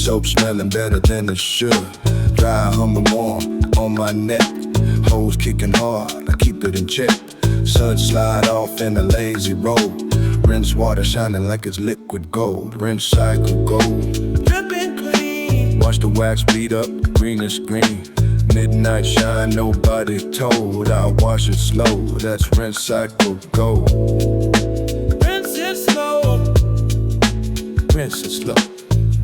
Soap smelling better than it should. Dry humming warm on my neck. Hoes kicking hard, I keep it in check. Sun slide off in a lazy roll. Rinse water shining like it's liquid gold. Rinse cycle gold, dripping clean. Watch the wax bleed up, green is green. Midnight shine, nobody told. I wash it slow, that's rinse cycle gold. Rinse it slow, rinse it slow.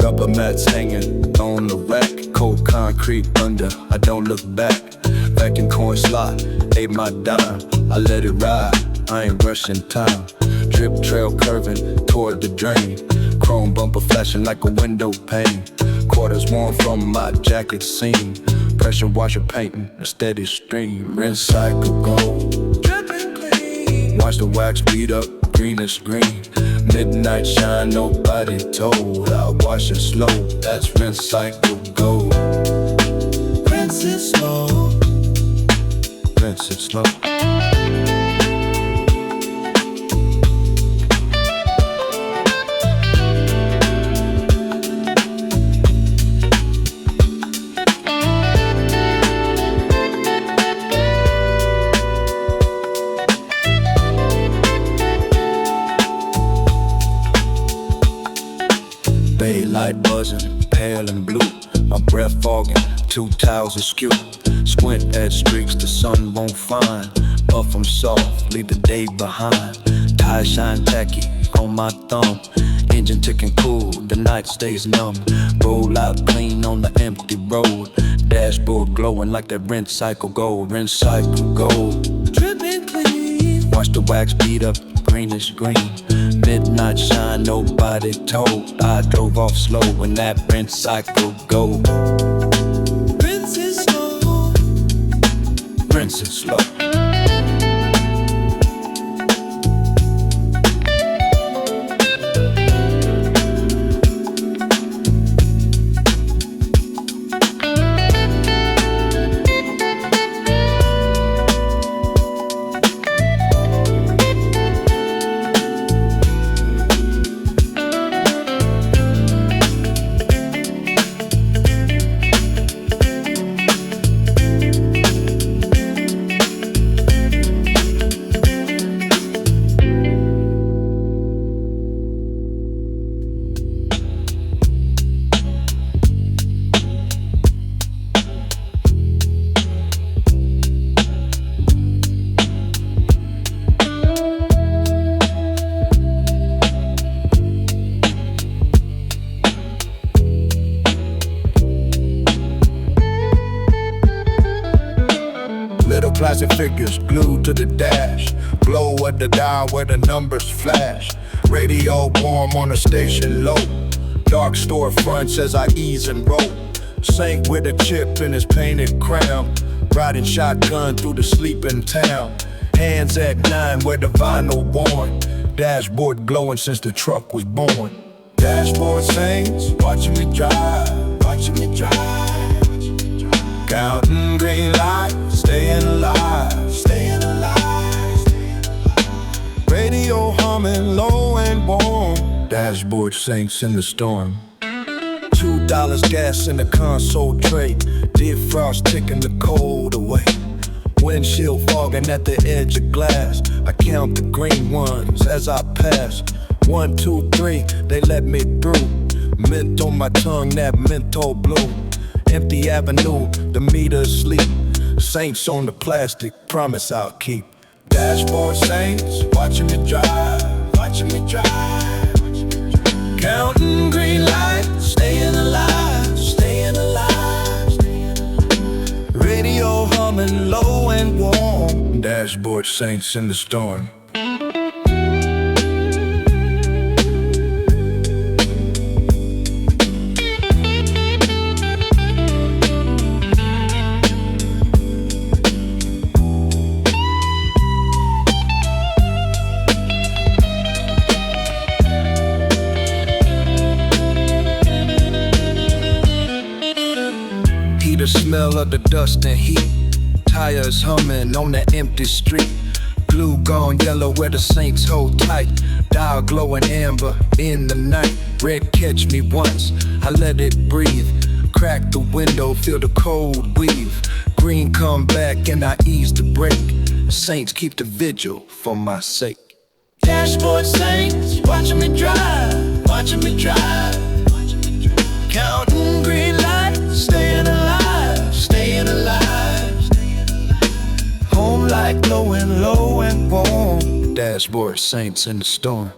Rubber mats hanging on the rack. Cold concrete under, I don't look back. Vacuum coin slot, ate my dime. I let it ride, I ain't rushing time. Drip trail curving toward the drain. Chrome bumper flashing like a window pane. Quarters worn from my jacket seam. Pressure washer painting a steady stream. Rinse cycle gold, dripping clean. Watch the wax bleed up, green is green. Midnight shine, nobody told. I wash it slow, that's rinse cycle gold. Rinse it slow, rinse it slow. Daylight buzzing, pale and blue. My breath fogging, 2 towels askew. Squint at streaks the sun won't find. Buff 'em soft, leave the day behind. Tires shine tacky on my thumb. Engine ticking cool, the night stays numb. Roll out clean on the empty road. Dashboard glowing like that rinse cycle gold. Rinse cycle gold, dripping clean. Watch the wax beat up, green is green. Midnight shine, nobody told. I drove off slow when that rinse cycle gold. Rinse it slow, rinse it slow. Plastic figures glued to the dash. Blow at the dial where the numbers flash. Radio warm on the station low. Dark storefront says I ease and roll. Saint with a chip in his painted crown. Riding shotgun through the sleeping town. Hands at 9 where the vinyl worn. Dashboard glowing since the truck was born. Dashboard saints watching me drive, watching me drive. Counting green lights, staying alive, staying alive, staying alive. Radio humming low and warm. Dashboard sinks in the storm. $2 gas in the console tray. Defrost ticking the cold away. Windshield fogging at the edge of glass. I count the green ones as I pass. 1, 2, 3, they let me through. Mint on my tongue, that menthol blue. Empty avenue, the meter asleep. Saints on the plastic, promise I'll keep. Dashboard saints, watching me drive, watching me drive. Counting green lights, staying alive, staying alive. Radio humming low and warm. Dashboard saints in the storm. The smell of the dust and heat. Tires humming on the empty street. Glue gone yellow where the saints hold tight. dial glowing amber in the night. Red catch me once, I let it breathe. Crack the window, feel the cold weave. Green come back and I ease the brake. Saints keep the vigil for my sake. Dashboard saints, watching me drive, watching me drive. Counting green lights, staying alive, staying alive. Home light glowing low and warm. Dashboard saints in the storm.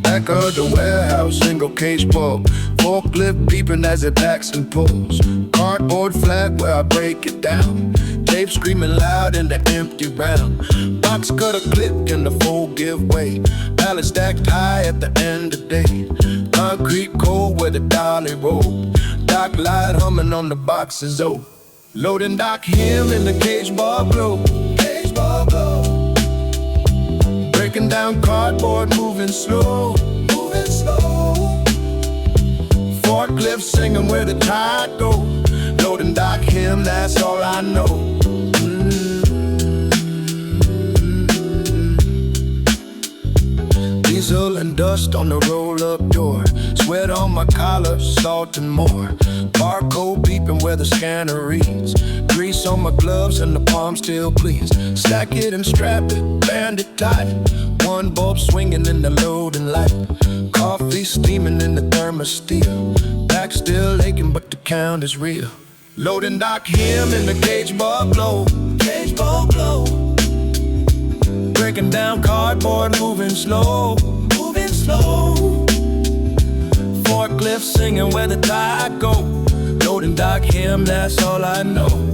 Back of the warehouse, single cage bulb. Forklift beeping as it packs and pulls. Cardboard flat where I break it down. Tape screaming loud in the empty round. Box cutter clip in the fold give way. Pallet stacked high at the end of day. Concrete cold where the dolly roll. Dock light humming on the boxes, oh. Loading dock him in the cage bar glow. Cage bar glow. Breaking down cardboard, moving slow, moving slow. Forklift singing where the tide go. Loading dock him, that's all I know. Diesel and dust on the roll-up door. Sweat on my collar, salt and more. Barcode beeping where the scanner reads. Grease on my gloves and the palm still bleeds. Stack it and strap it, band it tight. One bulb swinging in the loading light. Coffee steaming in the thermostat. Back still aching but the count is real. Loading dock him in the cage bar glow. Cage bar glow. Breaking down cardboard, moving slow, moving slow. Forklift singing where the tide go. Loading dock him, that's all I know.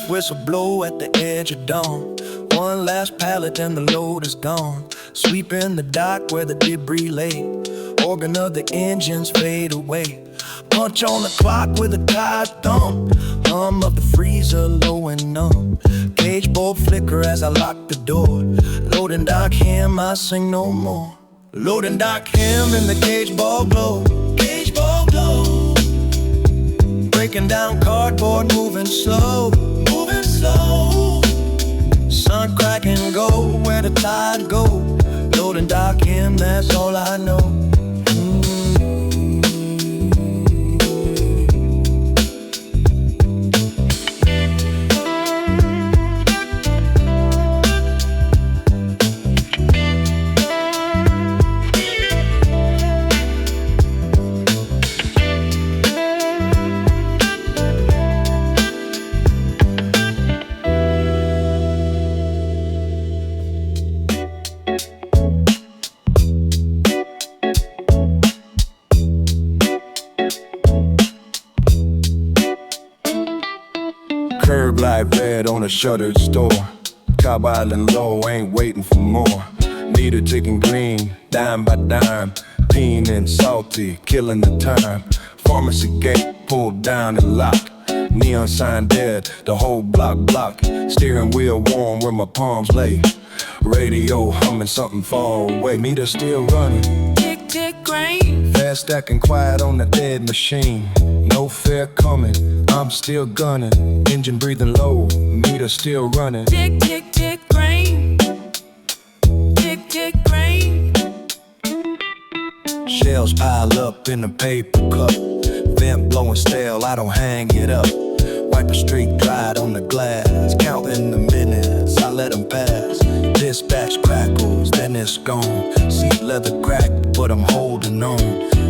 Whistle blow at the edge of dawn. One last pallet and the load is gone. Sweeping the dock where the debris lay. Organ of the engines fade away. Punch on the clock with a tired thumb. Hum of the freezer low and numb. Cage bulb flicker as I lock the door. Loading dock him, I sing no more. Loading dock him in the cage bulb glow. Cage bulb glow. Breaking down cardboard, moving slow. Slow. Sun crack and go where the tide go. Loading dock in, that's all I know. Curb light red on a shuttered store. Cobb Island low, ain't waiting for more. Meter ticking green, dime by dime. Peen and salty, killing the time. Pharmacy gate pulled down and locked. Neon sign dead, the whole block. Steering wheel warm where my palms lay. Radio humming something far away. Meter still running. Tick, tick, grain. Fast stacking quiet on the dead machine. No fare coming, I'm still gunning. Engine breathing low, meter still running. Tick, tick, tick, grain. Tick, tick, grain. Shells pile up in a paper cup. bent, blowing stale, I don't hang it up. Wipe the street dried on the glass, counting the minutes, I let them pass. Dispatch crackles, then it's gone. Seat leather cracked, but I'm holding on.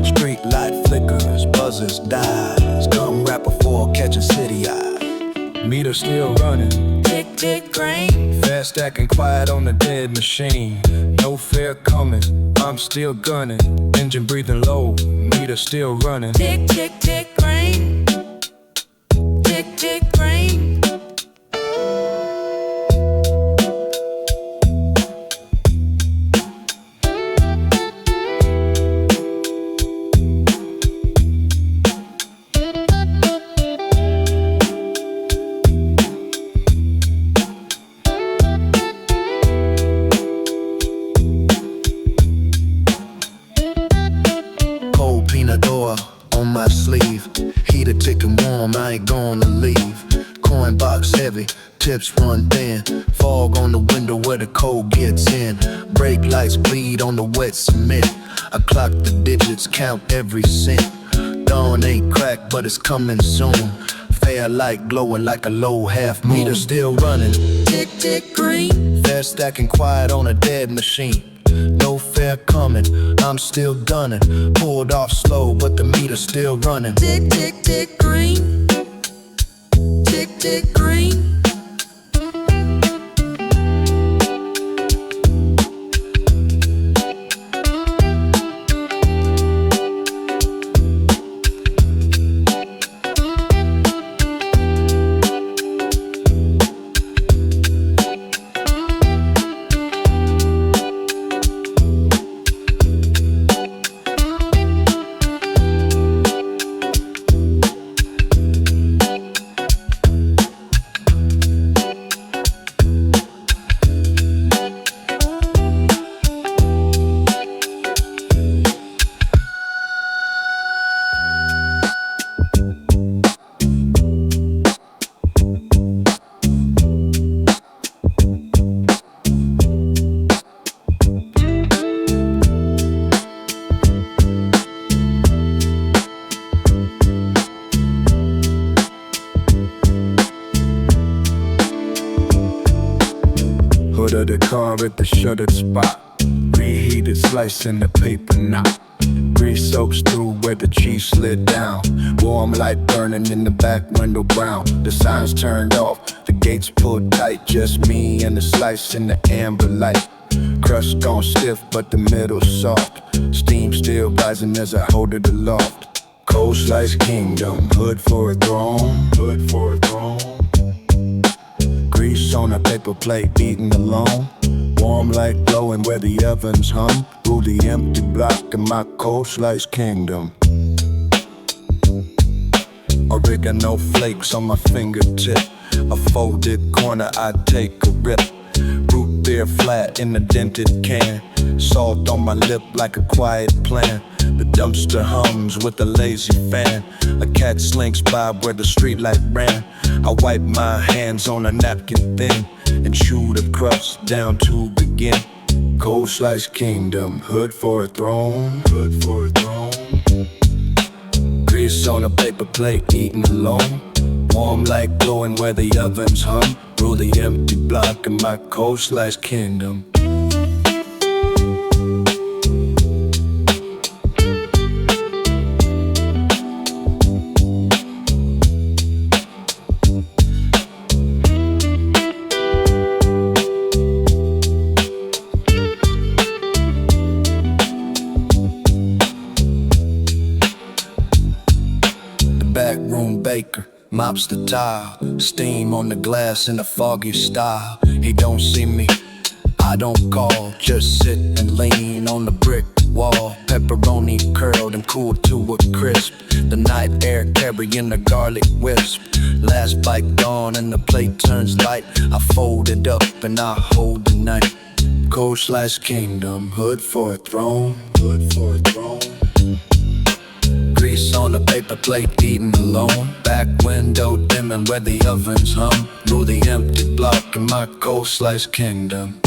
Street light flickers, buzzers dies. Come rap before catch a city eye. Meter still running, tick tick green. fast stacking quiet on the dead machine. No fare coming, I'm still gunning. Engine breathing low, meter still running. Tick tick tick green. Tick tick green. On my sleeve, heater ticking warm, I ain't gonna leave. Coin box heavy, tips run thin. Fog on the window where the cold gets in. Brake lights bleed on the wet cement. I clock the digits, count every cent. Dawn ain't cracked, but it's coming soon. Fair light glowing like a low half moon. Meter still running, tick tick green. fast stacking quiet on a dead machine. No fare coming, I'm still gunning. Pulled off slow, but the meter's still running. Tick tick tick green. Tick tick green. Hood of the car at the shuttered spot. Reheated, slicing the paper knot. Grease soaks through where the cheese slid down. Warm light burning in the back window brown. The signs turned off, the gates pulled tight. Just me and the slice in the amber light. Crust gone stiff, but the middle soft. Steam still rising as I hold it aloft. Cold slice kingdom, hood for a throne. Hood for a throne. Grease on a paper plate, eating alone. Warm light glowing where the ovens hum. Through the empty block in my cold slice kingdom. Oregano flakes on my fingertip. A folded corner, I take a rip. Root beer flat in a dented can. Salt on my lip like a quiet plan. The dumpster hums with a lazy fan. A cat slinks by where the streetlight ran. I wipe my hands on a napkin thin and chew the crust down to begin. Cold slice kingdom, hood for a throne. Hood for a throne. Grease on a paper plate, eating alone. Warm light glowing where the ovens hum. Through the empty block in my cold slice kingdom. Backroom baker mops the tile. Steam on the glass in a foggy style. He don't see me, I don't call. Just sit and lean on the brick wall. Pepperoni curled and cooled to a crisp. The night air carrying a garlic wisp. Last bite gone and the plate turns light. I fold it up and I hold the knife. Cold slice kingdom, hood for a throne. Hood for a throne. Grease on a paper plate, eating alone. Back window dimming where the ovens hum. Through the empty block in my cold slice kingdom.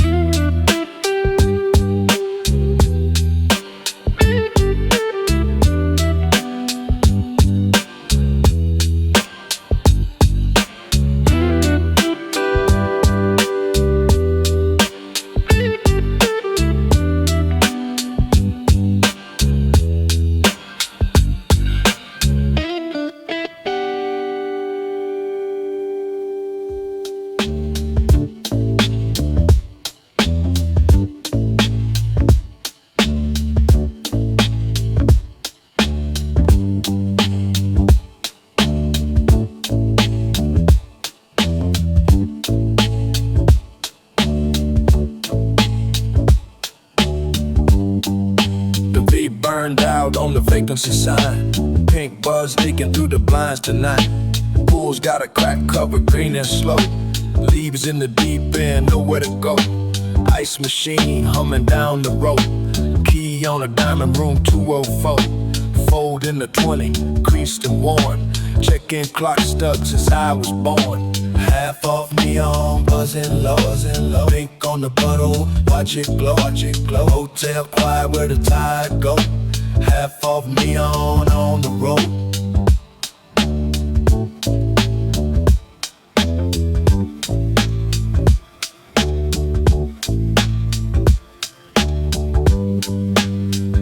burned out on the vacancy sign. Pink buzz leaking through the blinds tonight. Pool's got a crack cover, green and slow. Leaves in the deep end, nowhere to go. Ice machine humming down the road. Key on a diamond, room 204. Fold in the 20, creased and worn. Check-in clock stuck since I was born. Half off neon, buzzing low. Pink on the bottle, watch it glow. Hotel quiet where the tide go. Half off neon on the road.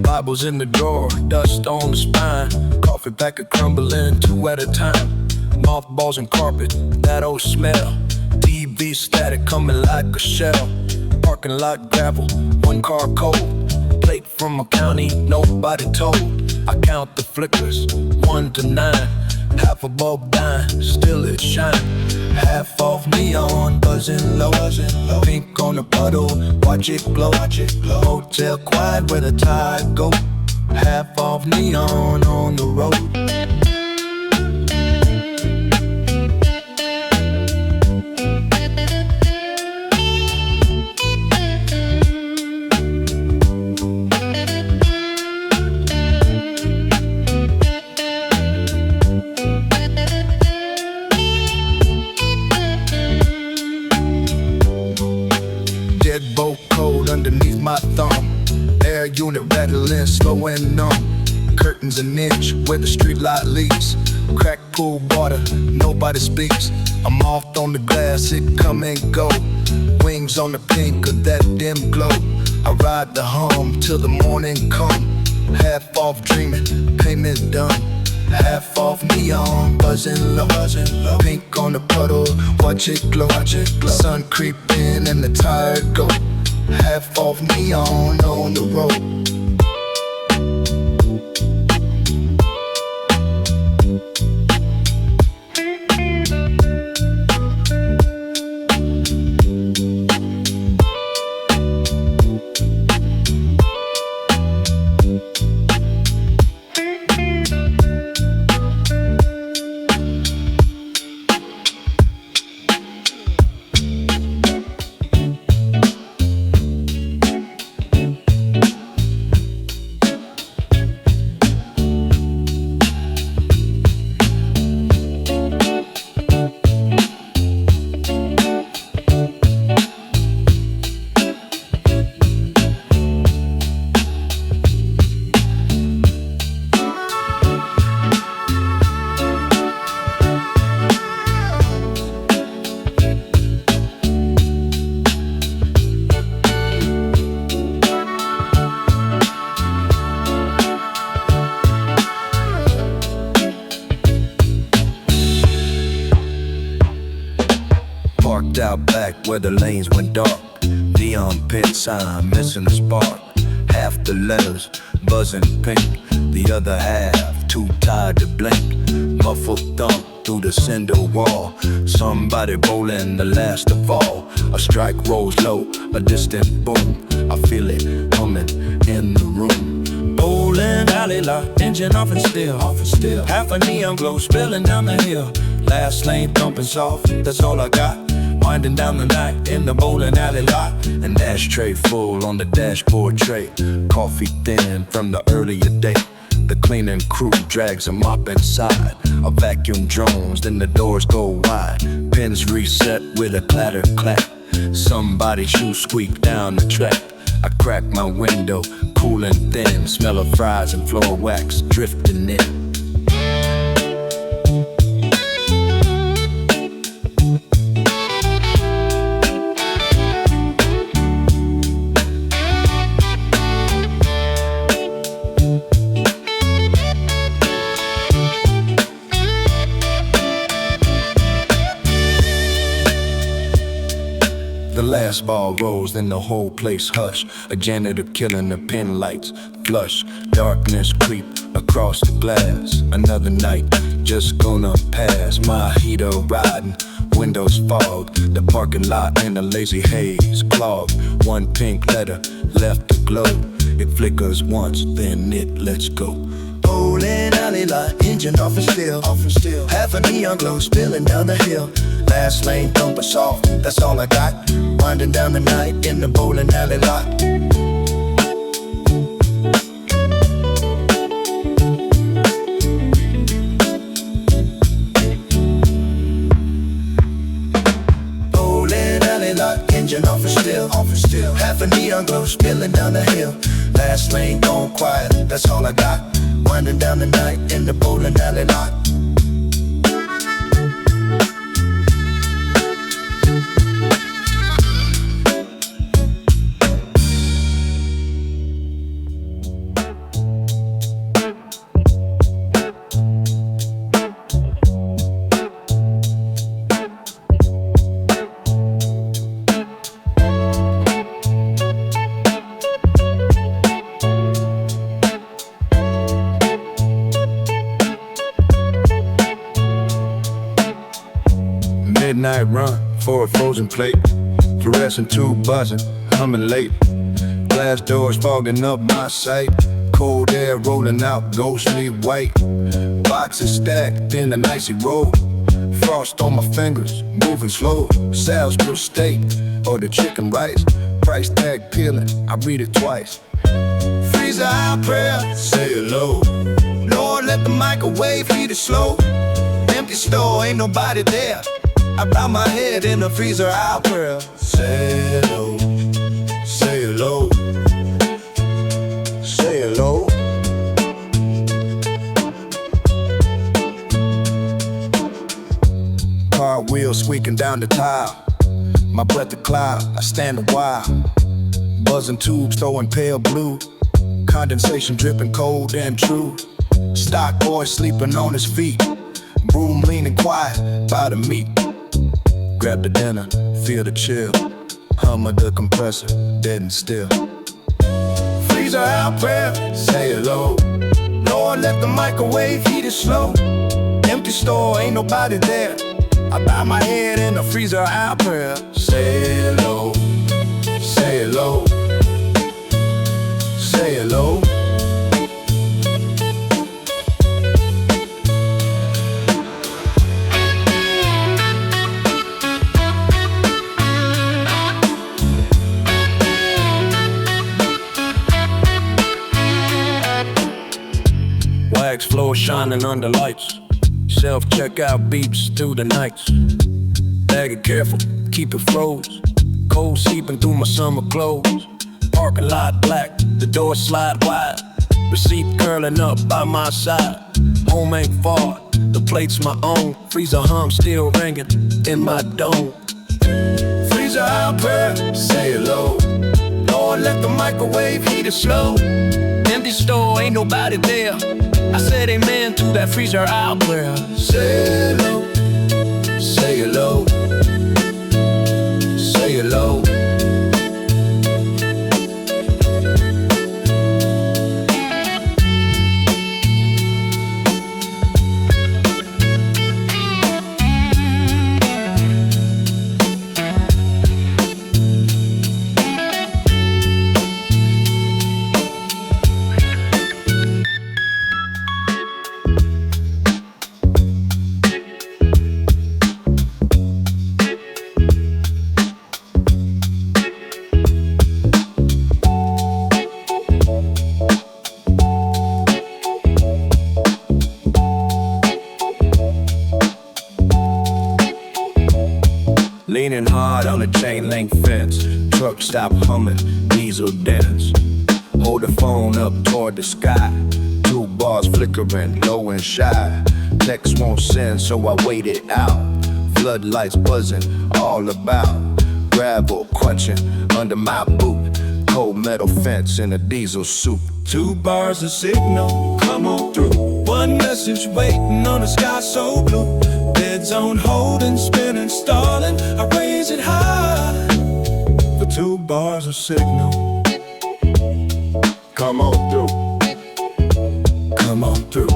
Bibles in the drawer, dust on the spine. Coffee packet crumbling, 2 at a time. Mothballs and carpet, that old smell. TV static coming like a shell. Parking lot gravel, 1 car cold. Plate from a county, nobody told. I count the flickers, 1 to 9. Half a bulb dying, still it shine. Half off neon, buzzing low. Pink on the puddle, watch it glow. Hotel quiet where the tide go. Half off neon on the road. Deadbolt cold underneath my thumb. Air unit rattling, slow and numb. Curtains an inch where the street light leaks. Crack pool water, nobody speaks. I'm off on the glass, it come and go. Wings on the pink of that dim glow. I ride the hum till the morning come. Half off dreaming, payment done. Half off neon, buzzing low. Pink on the puddle, watch it glow. Sun creep in and the tide go. Half off neon on the road. Parked out back where the lanes went dark. Neon pit sign missing the spark. Half the letters buzzing pink, the other half too tired to blink. Muffled thump through the cinder wall. Somebody rolling the last of all. A strike rolls low, a distant boom. I feel it humming in the room. Bowling alley lot, engine off and still. Half a neon glow spilling down the hill. Last lane thumping soft, that's all I got. Winding down the night in the bowling alley lot. An ashtray full on the dashboard tray. Coffee thin from the earlier day. The cleaning crew drags a mop inside. A vacuum drones, then the doors go wide. Pins reset with a clatter clap. Somebody's shoe squeak down the track. I crack my window, cool and thin. Smell of fries and floor wax drifting in. The last ball rolls, then the whole place hush. A janitor killing the pin lights flush. Darkness creep across the glass. Another night just gonna pass. My heater riding, windows fogged. The parking lot in a lazy haze clogged. One pink letter left the glow. It flickers once, then it lets go. Bowling alley lot, engine off and still. Half a neon glow spilling down the hill. Last lane bumper soft, that's all I got. Winding down the night in the bowling alley lot. Bowling alley lot, engine off and still. Half a neon glow spilling down the hill. Last lane gone quiet, that's all I got. Winding down the night in the bowling alley lot. Midnight run for a frozen plate. Fluorescent tube buzzing, humming late. Glass doors fogging up my sight. Cold air rolling out, ghostly white. Boxes stacked in an icy road. Frost on my fingers, moving slow. Salisbury steak or the chicken rice. Price tag peeling, I read it twice. Freezer out prayer, say hello. Lord, let the microwave heat it slow. Empty store, ain't nobody there. I bow my head in the freezer out prayer. Say hello, say hello, say hello. Car wheels squeaking down the tile. My breath a cloud, I stand a while. Buzzing tubes throwing pale blue. Condensation dripping cold and true. Stock boy sleeping on his feet. Broom leaning quiet by the meat. Grab the dinner, feel the chill. Hum of the compressor, dead and still. Freezer out prayer, say hello. Lord, let the microwave heat it slow. Empty store, ain't nobody there. I bow my head in the freezer out prayer. Say hello, say hello, say hello. Wax floor shining under lights. Self-checkout beeps through the nights. Bag it careful, keep it froze. Cold seeping through my summer clothes. Parking lot black, the doors slide wide. Receipt curling up by my side. Home ain't far, the plate's my own. Freezer hum still ringing in my dome. Freezer out prayer, say hello. Lord, let the microwave heat it slow. Empty store, ain't nobody there. I said amen to that freezer out prayer. Say hello, say hello, say hello. Leaning hard on a chain link fence. Truck stop humming, diesel dents. Hold the phone up toward the sky. 2 bars flickering, low and shy. Text won't send, so I wait it out. Floodlights buzzing all about. Gravel crunching under my boot. Cold metal fence in a diesel suit. 2 bars of signal, come on through. 1 message waiting on a sky so blue. Beds on hold and spinning, stalling. I raise it high for 2 bars of signal. Come on through, come on through.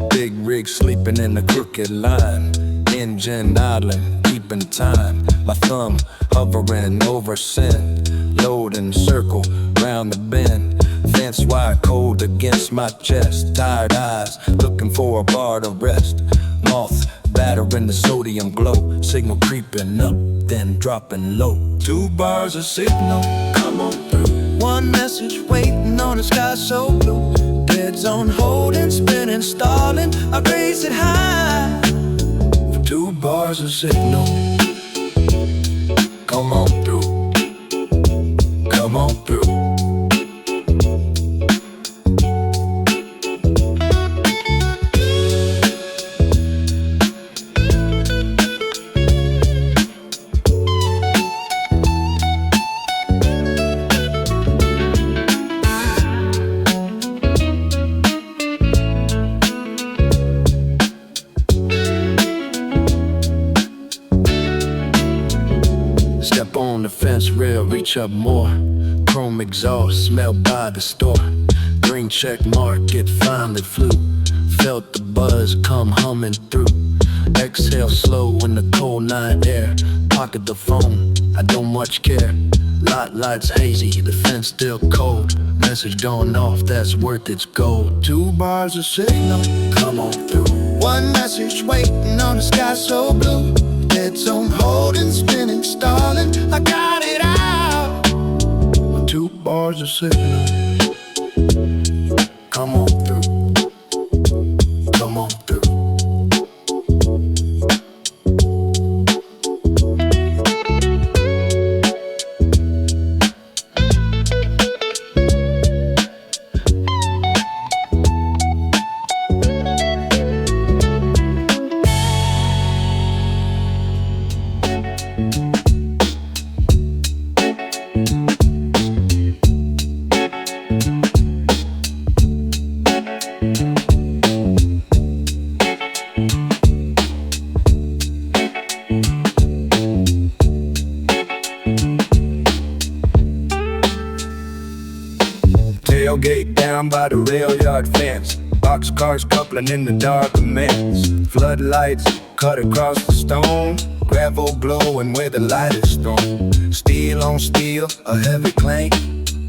Big rig sleeping in the crooked line. Engine idling, keeping time. My thumb hovering over sin, loading circle round the bend. Fence wire cold against my chest. Tired eyes looking for a bar to rest. Moth battering the sodium glow. Signal creeping up, then dropping low. 2 bars of signal, come on through. 1 message waiting on a sky so blue. Dead zone holding, spinning, stalling. I raise it high for 2 bars of signal. Come on through, come on through. Step on the fence rail, reach up more. Chrome exhaust, smelled by the store. Green check mark, it finally flew. Felt the buzz come humming through. Exhale slow in the cold night air. Pocket the phone, I don't much care. Lot lights hazy, the fence still cold. Message going off, that's worth its gold. 2 bars of signal, come on through. 1 message waiting on the sky so blue. Dead zone holding, spinning, stalling. I got it out. 2 bars of signal. Come on through. Come on through. Tailgate down by the rail yard fence. Boxcars coupling in the dark immense. Floodlights cut across the stone. Gravel glowing where the light is thrown. Steel on steel, a heavy clank.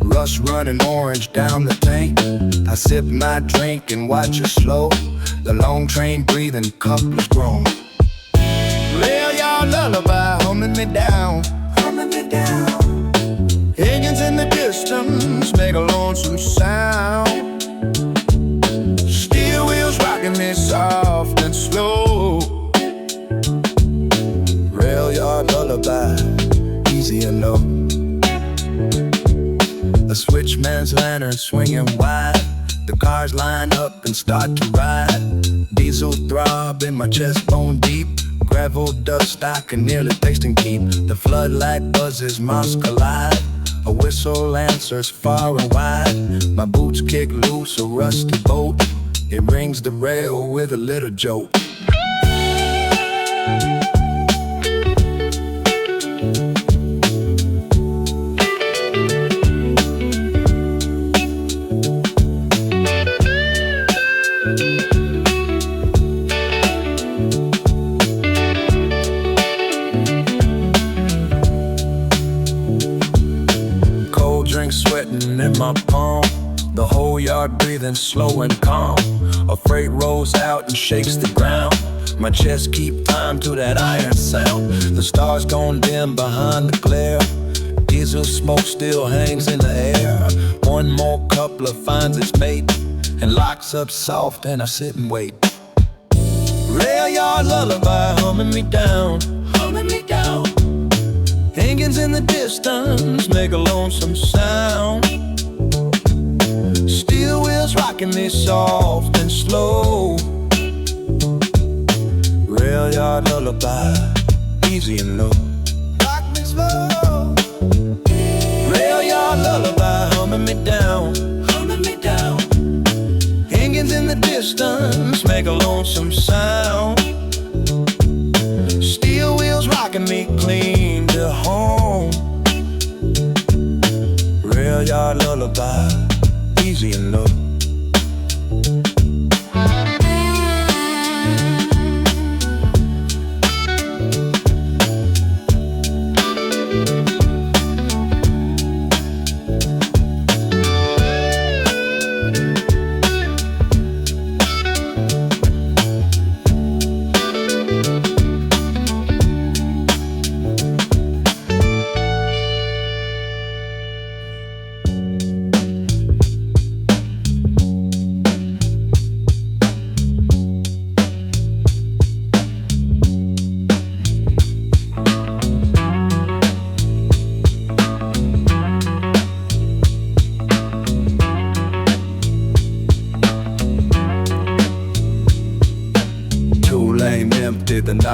Rust running orange down the tank. I sip my drink and watch it slow. The long train breathing, couplers groan. Rail yard lullaby humming me down, humming me down. Engines in the distance make a lonesome sound. Steel wheels rocking me soft and slow. Rail yard lullaby, easy and low. A switchman's lantern swinging wide. The cars line up and start to ride. Diesel throb in my chest bone deep. Gravel dust I can nearly taste and keep. The floodlight buzzes, monsters collide. A whistle answers far and wide. My boots kick loose a rusty bolt. It rings the rail with a little jolt. Sweating in my palm, the whole yard breathing slow and calm. A freight rolls out and shakes the ground. My chest keep time to that iron sound. The stars gone dim behind the glare. Diesel smoke still hangs in the air. One more coupler finds its mate and locks up soft, and I sit and wait. Rail yard lullaby humming me down, humming me down. Engines in the distance make a lonesome sound. Steel wheels rocking me soft and slow. Rail yard lullaby, easy and low. Rock me slow. Rail yard lullaby humming me down, humming me down. Engines in the distance make a lonesome sound. Steel wheels rocking me clean to home. Rail yard lullaby, easy and low.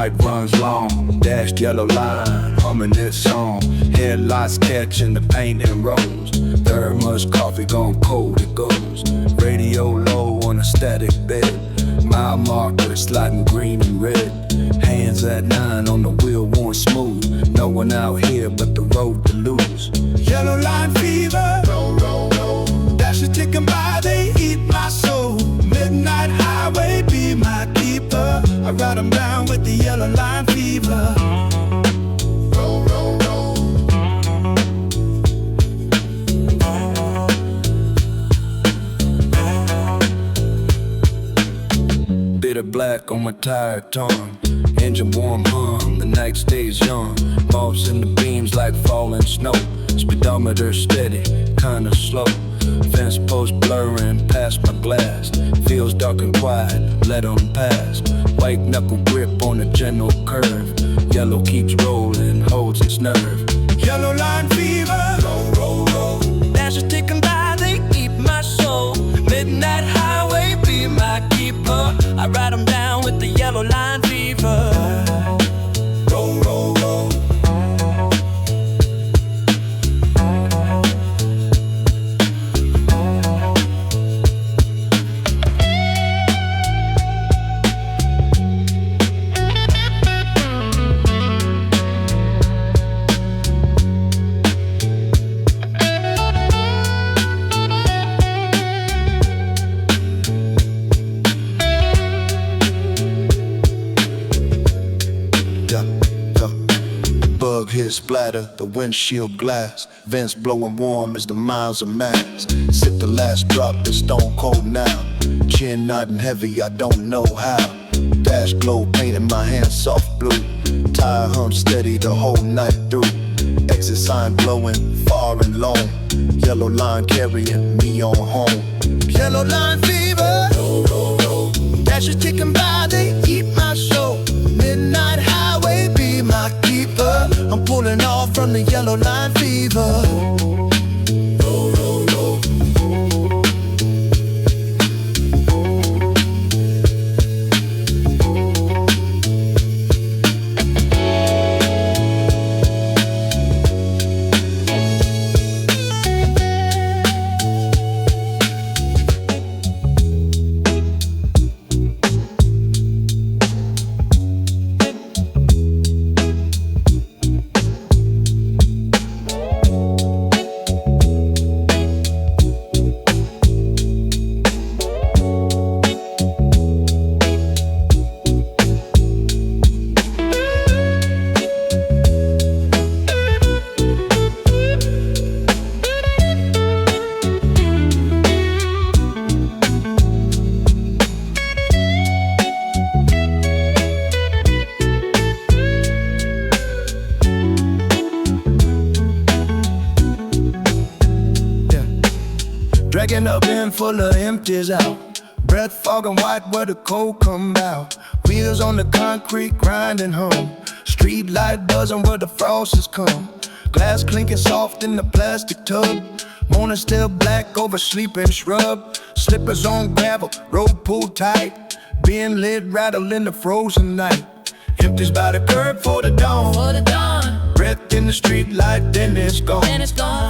night runs long, dashed yellow line, humming this song. Headlights catching the paint and rose. Thermos coffee gone cold, it goes. Radio low on a static bed. Mile marker sliding green and red. Hands at 9 on the wheel, worn smooth. No one out here but the road to lose. Yellow line fever, roll, roll, roll. Dashes ticking by, they eat my soul. Midnight highway, be my keeper. I ride 'em down with the yellow line fever. Roll, roll, roll. Bitter black on my tired tongue. Engine warm hum, the night stays young. Moths in the beams like falling snow. Speedometer steady, kinda slow. Fence post blurring past my glass. Feels dark and quiet, let 'em pass. White knuckle grip on a gentle curve. Yellow keeps rolling, holds its nerve. Yellow line fever, roll, roll, roll. Dashes ticking by, they eat my soul. Midnight highway, be my keeper. I ride 'em down with the yellow line fever. Roll, roll, roll. Bug hit splatter, the windshield glass. Vents blowing warm as the miles of mass. Sip the last drop, it's stone cold now. Chin nodding heavy, I don't know how. Dash glow painting my hands soft blue. Tire hum steady the whole night through. Exit sign glowing far and long. Yellow line carrying me on home. Yellow line fever, roll, roll, roll. Dashes ticking by, they eat my soul. Midnight highway, be my keeper. I'm pulling off from the yellow line fever. Roll, roll, roll. Dragging a bin full of empties out. Breath fogging white where the cold come out. Wheels on the concrete grinding home. Street light buzzing where the frost has come. Glass clinking soft in the plastic tub. Morning still black over sleeping shrub. Slippers on gravel, road pulled tight. Being lid rattle in the frozen night. Empties by the curb for the dawn. Breath in the street light, then it's gone.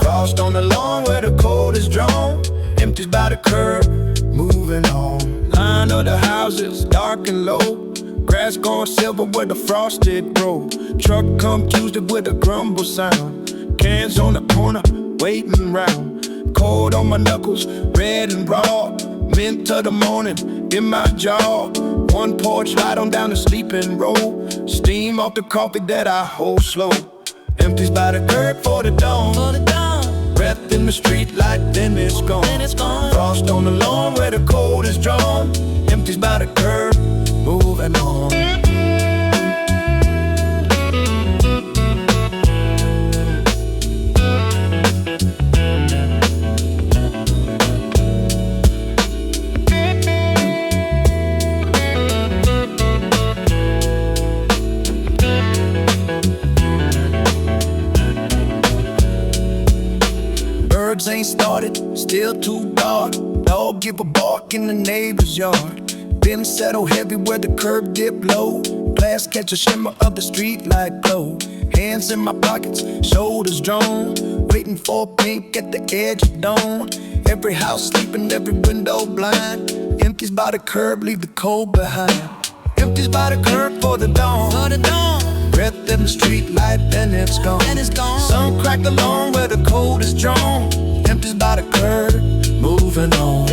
Frost on the lawn where the cold is drawn. Empties by the curb, moving on. Line of the houses, dark and low. Grass gone silver where the frosted grow. Truck come Tuesday with a grumble sound. Cans on the corner, waiting round. Cold on my knuckles, red and raw. Mint to the morning, in my jaw. One porch light on down the sleeping road. Steam off the coffee that I hold slow. Empties by the curb for the dawn. Breath in the street light, then it's gone. Frost on the lawn where the cold is drawn. Empties by the curb, moving on. Birds ain't started, still too dark. Dog give a bark in the neighbor's yard. Been settled heavy where the curb dip low. glass, catch a shimmer of the street light glow. Hands in my pockets, shoulders drawn, waiting for pink at the edge of dawn. Every house sleeping, every window blind. Empties by the curb, leave the cold behind. Empties by the curb for the dawn. Breath in the street light, then it's gone. Sun cracked along where the cold is drawn. Empties by the curb, moving on.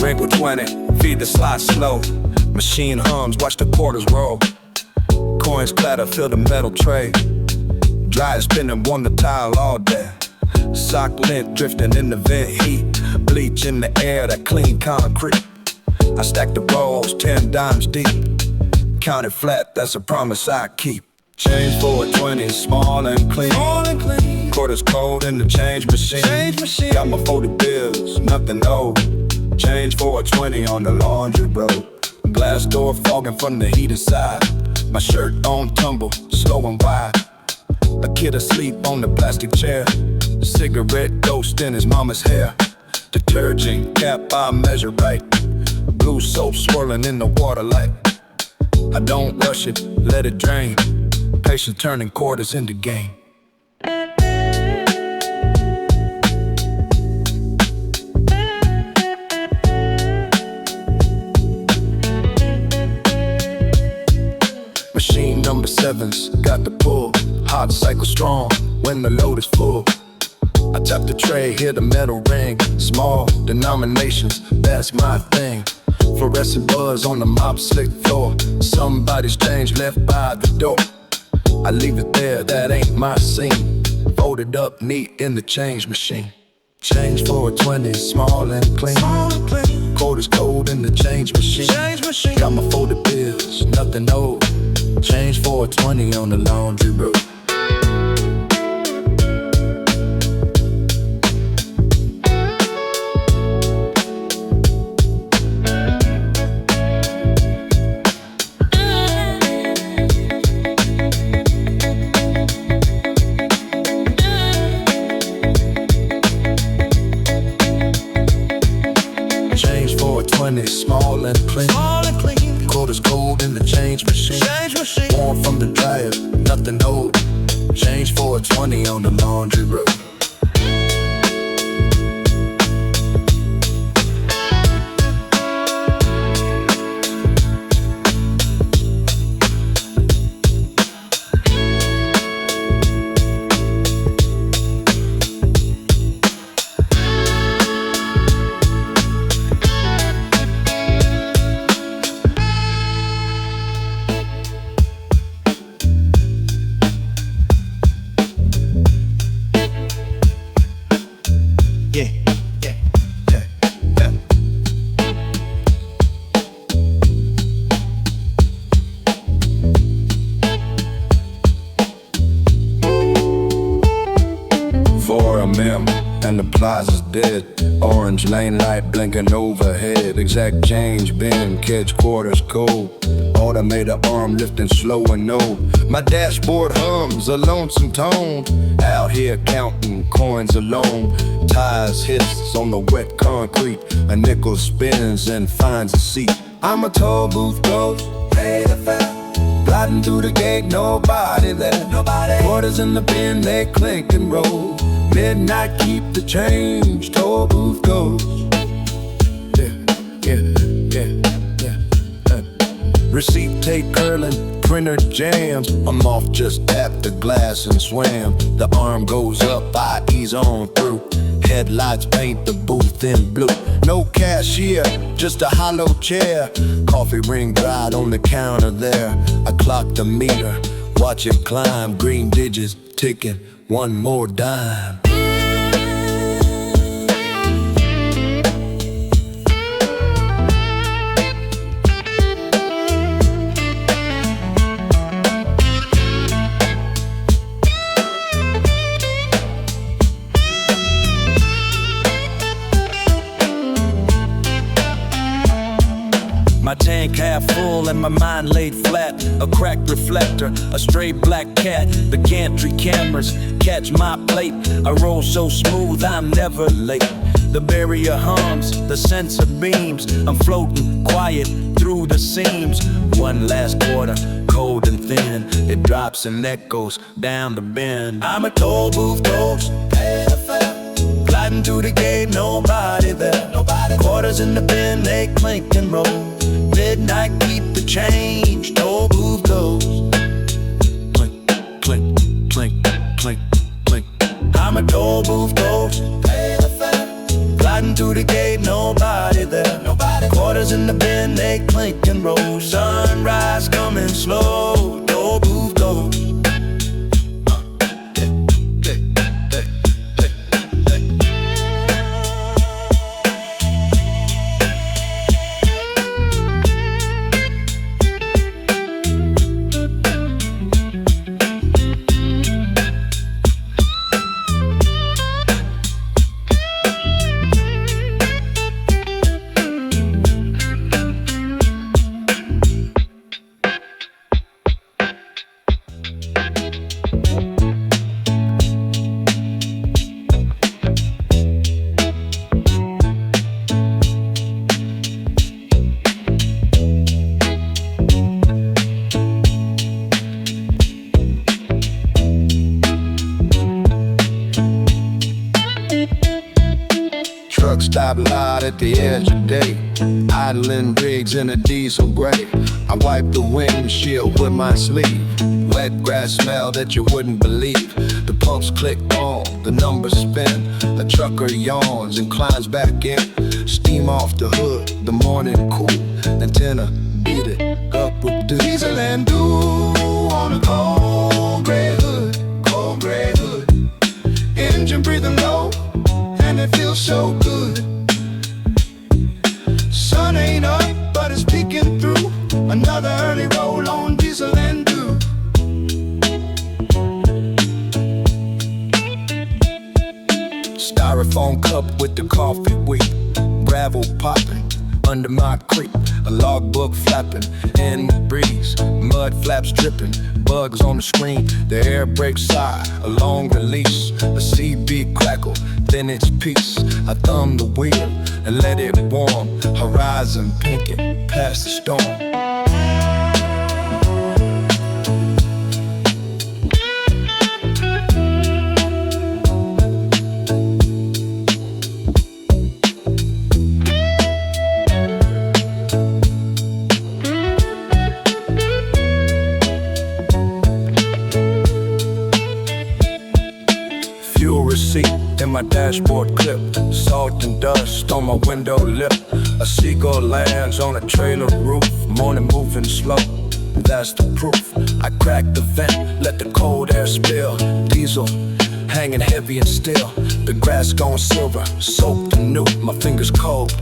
Wrinkle 20, feed the slot slow. Machine hums, watch the quarters roll. Coins clatter, fill the metal tray. Dry spinning, warm the tile all day. Sock lint drifting in the vent heat. Bleach in the air, that clean concrete. I stack the rolls, 10 dimes deep. Count it flat, that's a promise I keep. Change for a 20, small and clean. Quarters cold in the change machine. Got my folded bills, nothing old. Change for a 20 on the laundry road. Glass door fogging from the heat inside. My shirt on tumble, slow and wide. A kid asleep on the plastic chair. Cigarette ghost in his mama's hair. Detergent cap I measure right. Blue soap swirling in the water light. I don't rush it, let it drain. Patience turning quarters into game. Machine number 7's got the pull. Hot cycle strong when the load is full. I tap the tray, hear the metal ring. Small denominations, that's my thing. Fluorescent buzz on the mop slick floor. Somebody's change left by the door. I leave it there, that ain't my scene. Folded up neat in the change machine. Change for a 20, small and clean. Quarters cold in the change machine. Got my folded bills, nothing old. Change for a 20 on the laundry road. Change for a 20, small and clean. Quarters cold in the change machine. Warm from the dryer, nothing old. Change for a 20 on the laundry road. And the plaza's dead. Orange lane light blinking overhead. Exact change bin, catch quarters cold. Automated arm lifting slow and no. My dashboard hums a lonesome tone. Out here counting coins alone. Tires hits on the wet concrete. A nickel spins and finds a seat. I'm a toll booth ghost, pay the fare. Gliding through the gate, nobody there. Quarters in the bin, they clink and roll. Midnight, keep the change, toll booth goes. Receipt tape curling, printer jams. I'm off, just tap the glass and swam. The arm goes up, I ease on through. Headlights paint the booth in blue. No cashier, just a hollow chair. Coffee ring dried on the counter there. I clock the meter, watch it climb. Green digits ticking, one more dime. My tank half full and my mind laid flat. A cracked reflector, a stray black cat. The gantry cameras catch my plate. I roll so smooth, I'm never late. The barrier hums, the sensor beams. I'm floating quiet through the seams. One last quarter, cold and thin. It drops and echoes down the bend. I'm a toll booth ghost, pay the fare. Gliding through the gate, nobody there. Quarters in the bin, they clink and roll. Midnight, keep the change, toll booth goes. Clink, clink, clink, clink, clink. I'm a toll booth ghost, pay the fare. Gliding through the gate, nobody there. Quarters in the bin, they clink and roll. Sunrise coming slow, toll booth goes. Stop lot at the edge of day. Idling rigs in a diesel gray. I wipe the windshield with my sleeve. Wet grass smell that you wouldn't believe. The pumps click on, the numbers spin. A trucker yawns and climbs back in. Steam off the hood, the morning cool. Antenna beat it up with diesel and dew on a cold gray hood, cold gray hood. Engine breathing low, and it feels so good. Sun ain't up, but it's peeking through. Another early roll on diesel and dew. Styrofoam cup with the coffee weep. Gravel popping under my creep. A logbook flapping in the breeze. Mud flaps dripping, bugs on the screen. The air brakes sigh, a long release. The CB crackle, then its peace. I thumb the wheel and let it warm. Horizon pinking past the storm. In my dashboard clip, salt and dust on my window lip. A seagull lands on a trailer roof. Morning moving slow, that's the proof. I crack the vent, let the cold air spill. Diesel hanging heavy and still. The grass gone silver, soaked and new. My fingers cold,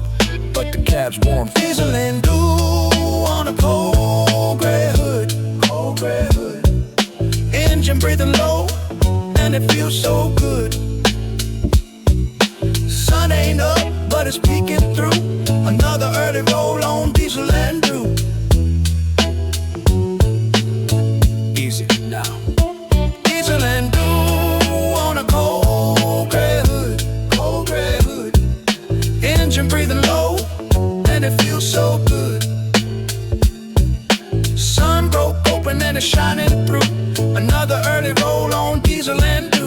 but the cab's warm. Diesel and dew on a cold gray hood, cold gray hood. Engine breathing low, and it feels so good. Sun ain't up, but it's peeking through. Another early roll on diesel and dew. Easy now. Diesel and dew on a cold gray hood, cold gray hood. Engine breathing low, and it feels so good. Sun broke open and it's shining through. Another early roll on diesel and dew.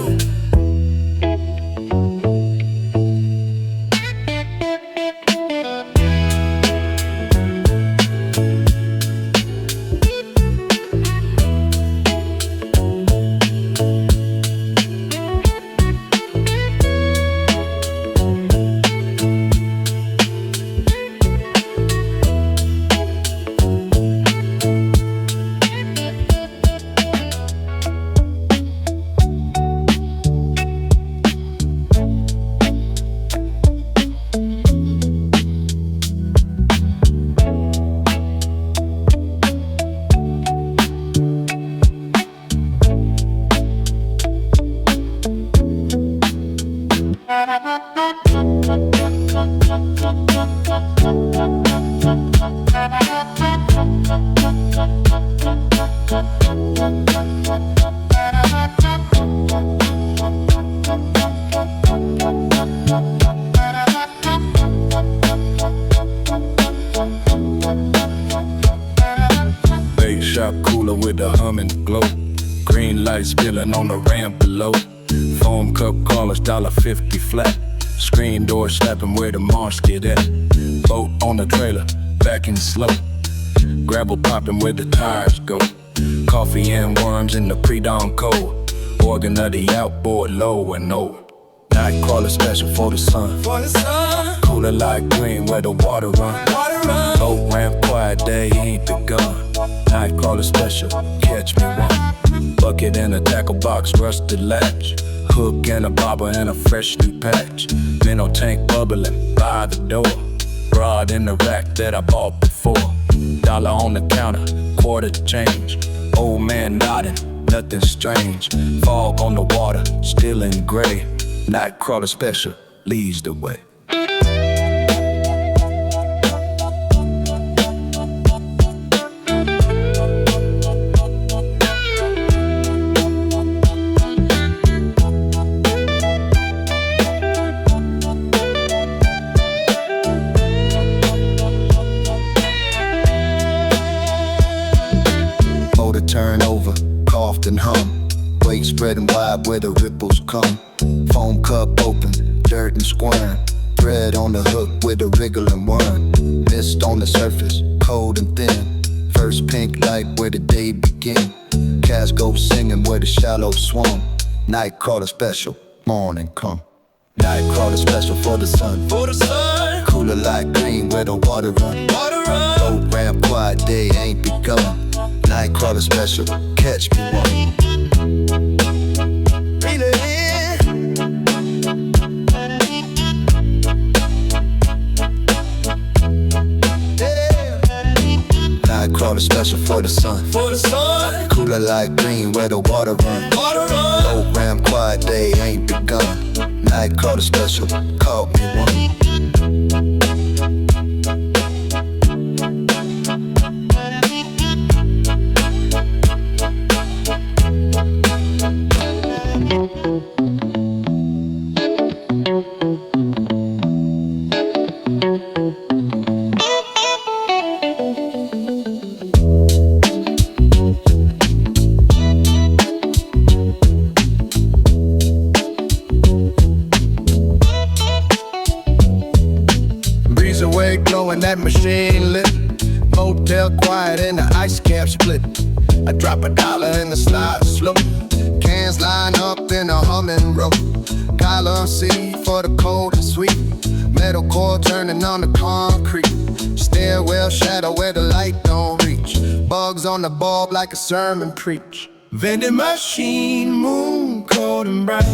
Bait shop cooler with a humming glow. Green light spilling on the ramp below. Foam cup callers, $1.50 flat. Screen door slapping where the marsh get at. Boat on the trailer, backing slow. Gravel popping where the tires go. Coffee and worms in the pre-dawn cold. Organ of the outboard low and old. Nightcrawler special for the sun. Cooler like green where the water run. Boat ramp quiet, day ain't begun. Nightcrawler special, catch me one. Bucket and a tackle box, rusted latch. Hook and a bobber and a fresh new patch. Minnow tank bubbling by the door. Broad in the rack that I bought before. Dollar on the counter, quarter change. Old man nodding, nothing strange. Fog on the water, still in gray. Nightcrawler special leads the way. Turn over, coughed and hum. Wake spreading wide where the ripples come. Foam cup open, dirt and squirm. Thread on the hook with a wriggling worm. Mist on the surface, cold and thin. First pink light where the day begin. Cats go singing where the shallows swum. Nightcrawler special, morning come. Nightcrawler special for the sun. Cooler like green where the water run. Boat ramp quiet, day ain't begun. Nightcrawler special, catch me one. Reel it in. Yeah. Nightcrawler special for the sun. Cooler like green where the water run. Boat ramp quiet, day ain't begun. Nightcrawler special, caught me one. Glowing that machine lit. Motel quiet and the ice cap split. I drop $1 in the slide slow. Cans line up in a humming row. Collar C for the cold and sweet. Metal core turning on the concrete. Stairwell shadow where the light don't reach. Bugs on the bulb like a sermon preach. Vending machine, moon, cold and bright.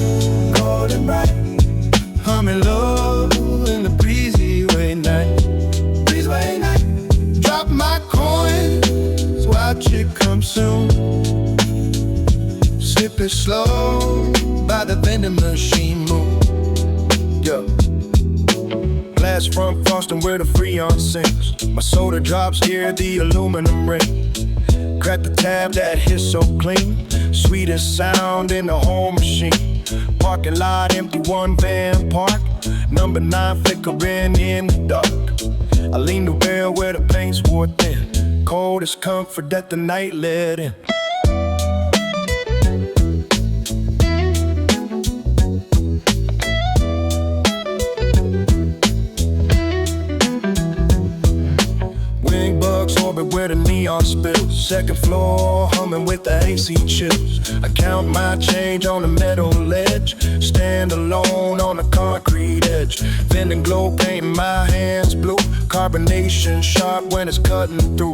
Humming low in the breezy way night. Drop my coins, watch it come soon. Sip it slow by the vending machine moon. Yeah. Glass front frosting where the Freon sings. My soda drops here, the aluminum ring. Crack the tab that hits so clean. Sweetest sound in the home machine. Parking lot empty, one van park. Number 9 flickering in the dark. I lean the rail where the paint's wore thin. Cold as comfort that the night let in. Wing bugs orbit where the neon spills. Second floor humming with the AC chills. I count my change on the metal ledge. Stand alone on the concrete edge. Vending glow painting my hands blue. Carbonation sharp when it's cutting through.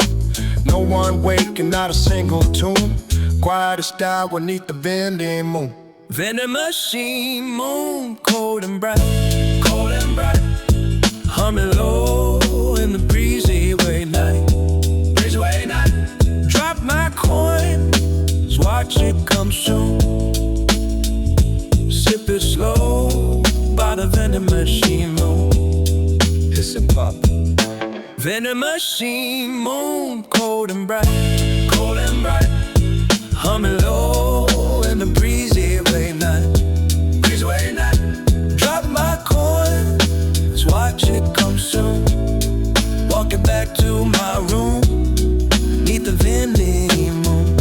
No one waking, not a single tune. Quiet as style beneath the vending moon. Vending machine moon, cold and bright. Humming low in the breezy way night. Drop my coins, watch it come soon. Sip it slow by the vending machine moon. It's a pop. Vending machine moon, cold and bright, cold and bright. Humming low in the breezy night, breezy night. Drop my coins, watch it come soon. Walking back to my room, neath the vending moon.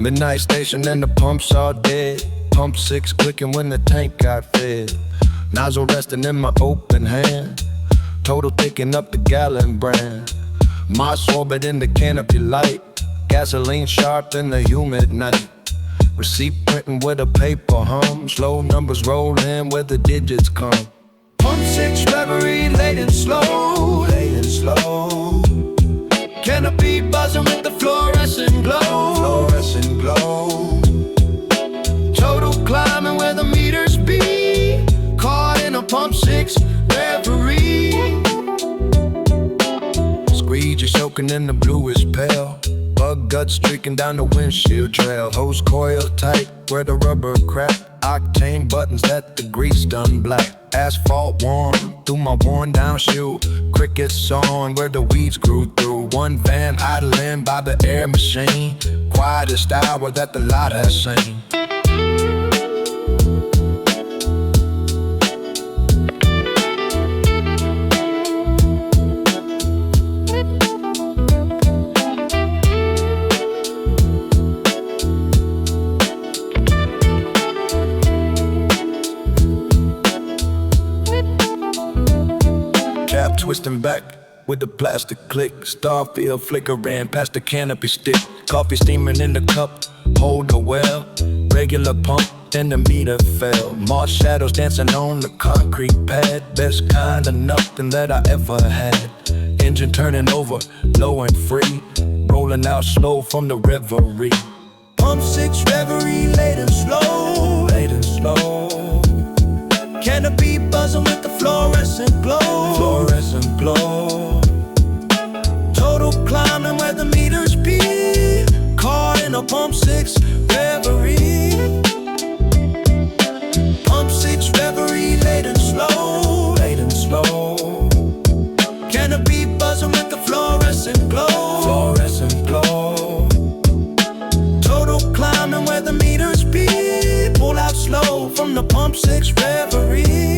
Midnight station and the pumps all dead. Pump 6 clicking when the tank got fed. Nozzle resting in my open hand. Total picking up the gallon brand. Moss orbit in the canopy light. Gasoline sharp in the humid night. Receipt printing with a paper hum. Slow numbers roll in where the digits come. Pump 6 reverie, late and slow, late and slow. Canopy buzzing with the fluorescent glow, fluorescent glow. Total climbing where the meters be. Caught in a pump 6 reverie. Squeegee soaking in the bluish pale. Bug guts streaking down the windshield trail. Hose coil tight where the rubber crack. Octane buttons let the grease done black. Asphalt warm through my worn down shoe. Crickets on where the weeds grew through. One van idling by the air machine. Quietest hour that the lot has seen. Cap twisting back with the plastic click. Starfield flickering past the canopy stick. Coffee steaming in the cup, hold the well. Regular pump, then the meter fell. Moss shadows dancing on the concrete pad. Best kind of nothing that I ever had. Engine turning over, low and free. Rolling out slow from the reverie. Pump 6 reverie, late and slow, late and slow. Canopy buzzing with the fluorescent glow, fluorescent glow. Total climbing where the meters be. Caught in a pump 6 reverie. Pump 6 reverie, late and slow, late and slow. Canopy buzzing with the fluorescent glow, fluorescent glow. Total climbing where the meters be. Pull out slow from the pump 6 reverie.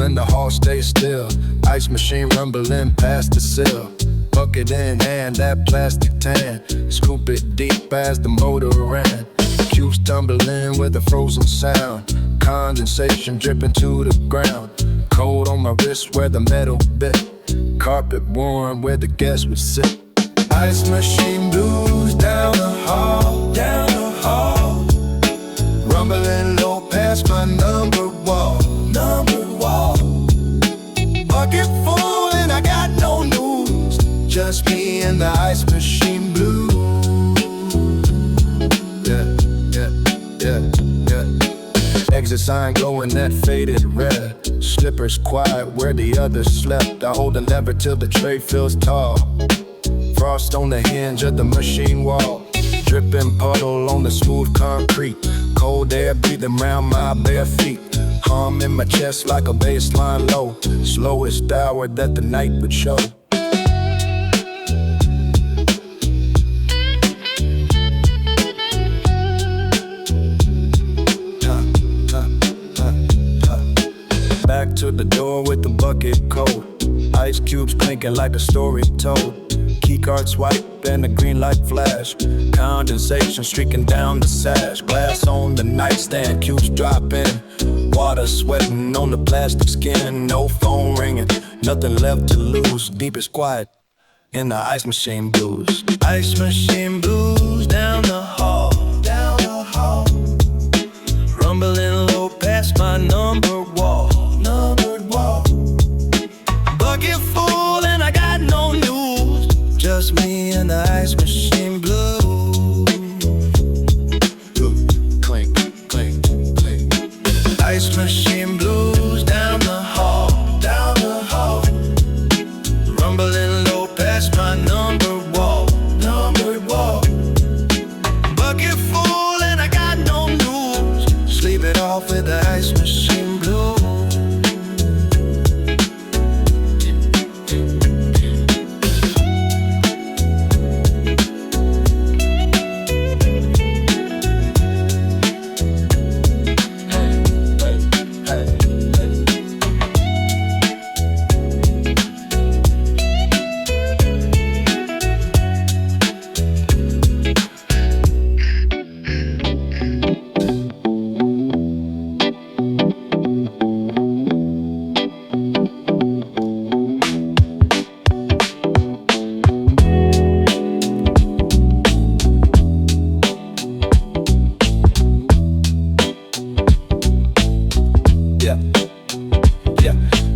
And the hall stays still. Ice machine rumbling past the sill. Bucket in hand, that plastic tan. Scoop it deep as the motor ran. Cubes tumbling with a frozen sound. Condensation dripping to the ground. Cold on my wrist where the metal bit. Carpet warm where the guests would sit. Ice machine blue Just me and the ice machine blue. Yeah, yeah, yeah, yeah. Exit sign glowing that faded red. Slippers quiet where the others slept. I hold the lever till the tray feels tall. Frost on the hinge of the machine wall. Dripping puddle on the smooth concrete. Cold air breathing round my bare feet. Hum in my chest like a baseline low. Slowest hour that the night would show. Back to the door with the bucket cold. Ice cubes clinking like a story told. Keycard swipe and the green light flash. Condensation streaking down the sash. Glass on the nightstand, cubes dropping. Water sweating on the plastic skin. No phone ringing, nothing left to lose. Deepest quiet in the ice machine blues. Ice machine blues down the hall. Down the hall. Rumbling low past my numbered wall. Numbered wall. Bucket full and I got no news. Just me and the ice machine blue. Clink, clink, clink. Ice machine blues down the hall. Down the hall. Rumbling low past my numbered wall. Numbered wall. Bucket full and I got no news. Sleep it off with the ice machine blue.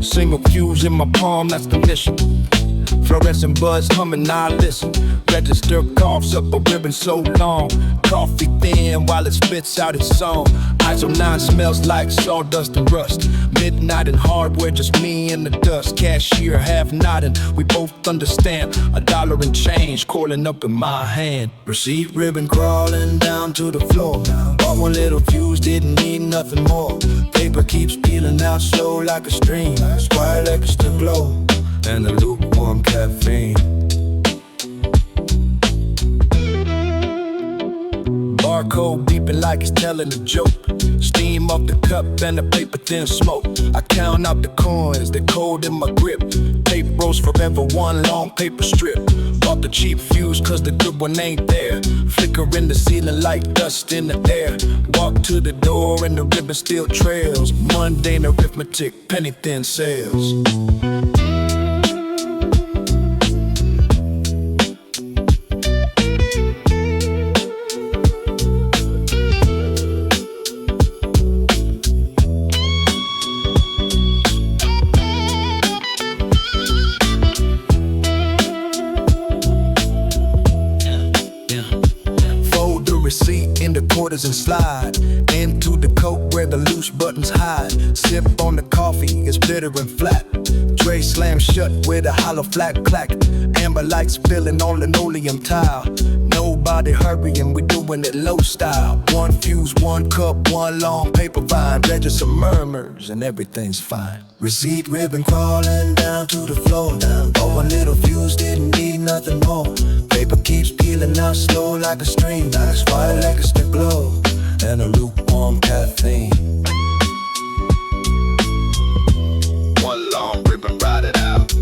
Single fuse in my palm, that's the mission. Fluorescent buzz humming, I listen. Register coughs up a ribbon so long. Coffee thin while it spits out its song. ISO 9 smells like sawdust and rust. Midnight and hardware, just me and the dust. Cashier half nodding, we both understand. $1 and change coiling up in my hand. Receipt ribbon crawling down to the floor. Bought one little fuse, didn't need nothing more. Paper keeps peeling out slow like a stream. Squire extra glow and the lukewarm caffeine. Barcode beeping like it's telling a joke. Steam off the cup and the paper thin smoke. I count out the coins, they're cold in my grip. Tape rolls forever, one long paper strip. Bought the cheap fuse cause the good one ain't there. Flicker in the ceiling like dust in the air. Walk to the door and the ribbon still trails. Mundane arithmetic, penny thin sales. Receipt in the quarters and slide into the coat where the loose buttons hide. Sip on the coffee, it's bitter and flat. Tray slam shut with a hollow flat clack. Amber lights spilling on linoleum tile. Nobody hurrying, we doing it low style. One fuse, one cup, one long paper vine. Register murmurs and everything's fine. Receipt ribbon crawling down to the floor. Oh, one little fuse didn't need nothing more. Paper keeps peeling out slow like a stream. Nice fire like a stick glow and a lukewarm caffeine. One long ribbon, ride it out.